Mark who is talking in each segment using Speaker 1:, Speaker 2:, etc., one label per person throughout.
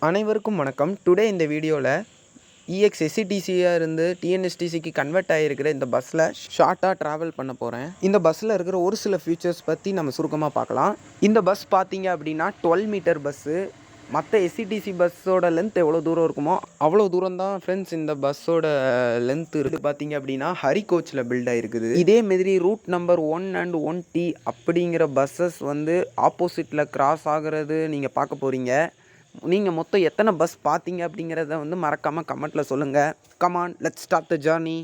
Speaker 1: அனைவருக்கும் வணக்கம். டுடே இந்த வீடியோவில் EX SCTCயாக இருந்து TNSTCக்கு கன்வெர்ட் ஆகிருக்கிற இந்த பஸ்ஸில் ஷார்ட்டாக ட்ராவல் பண்ண போகிறேன். இந்த பஸ்ஸில் இருக்கிற ஒரு சில ஃபீச்சர்ஸ் பற்றி நம்ம சுருக்கமாக பார்க்கலாம். இந்த பஸ் பார்த்தீங்க அப்படின்னா 12 மீட்டர் பஸ்ஸு. மற்ற SCTC பஸ்ஸோட லென்த் எவ்வளோ தூரம் இருக்குமோ அவ்வளோ தூரம் தான் ஃப்ரெண்ட்ஸ் இந்த பஸ்ஸோட லென்த் இருக்குது. பார்த்தீங்க அப்படின்னா ஹரி கோச்சில் பில்ட் ஆகிருக்குது. இதே மாதிரி ரூட் நம்பர் 1 and 1T அப்படிங்கிற பஸ்ஸஸ் வந்து ஆப்போசிட்டில் கிராஸ் ஆகிறது நீங்கள் பார்க்க போகிறீங்க. நீங்கள் மொத்தம் எத்தனை பஸ் பார்த்தீங்க அப்படிங்கிறத வந்து மறக்காமல் கமெண்ட்டில் சொல்லுங்கள். Come on, let's start the journey.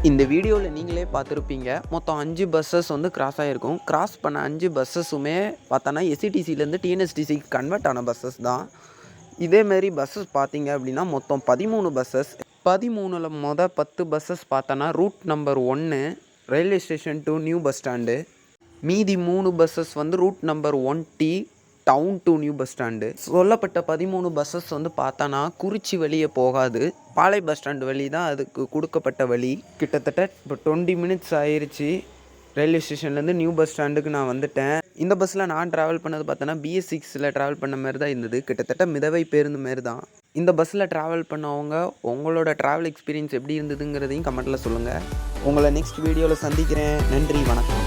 Speaker 1: இந்த வீடியோவில் நீங்களே பார்த்துருப்பீங்க, மொத்தம் 5 பஸ்ஸஸ் வந்து கிராஸ் ஆகிருக்கும். கிராஸ் பண்ண 5 பஸ்ஸஸுமே பார்த்தோன்னா SCTCலேருந்து TNSTCக்கு கன்வெர்ட் ஆன பஸ்ஸஸ் தான். இதேமாரி பஸ்ஸஸ் பார்த்தீங்க அப்படின்னா மொத்தம் 13 பஸ்ஸஸ். 13ல் 10 பஸ்ஸஸ் பார்த்தோன்னா route number 1 railway station to new bus stand. மீதி 3 பஸ்ஸஸ் வந்து route number 1T town to new bus stand. சொல்லப்பட்ட 13 பஸ்ஸஸ் வந்து பார்த்தோன்னா குறிச்சி வழியே போகாது, பாளை பஸ் ஸ்டாண்டு வழி தான் அதுக்கு கொடுக்கப்பட்ட வழி. கிட்டத்தட்ட இப்போ 20 மினிட்ஸ் ஆயிடுச்சு. ரயில்வே ஸ்டேஷன்லேருந்து நியூ பஸ் ஸ்டாண்டுக்கு நான் வந்துட்டேன். இந்த பஸ்ஸில் நான் ட்ராவல் பண்ணது பார்த்தோன்னா BS6ல் ட்ராவல் பண்ண மாதிரி தான் இருந்தது. கிட்டத்தட்ட மிதவை பேருந்து மாரி தான். இந்த பஸ்ஸில் ட்ராவல் பண்ணவங்க உங்களோட ட்ராவல் எக்ஸ்பீரியன்ஸ் எப்படி இருந்ததுங்கிறதையும் கமெண்ட்டில் சொல்லுங்கள். உங்களை நெக்ஸ்ட் வீடியோவில் சந்திக்கிறேன். நன்றி, வணக்கம்.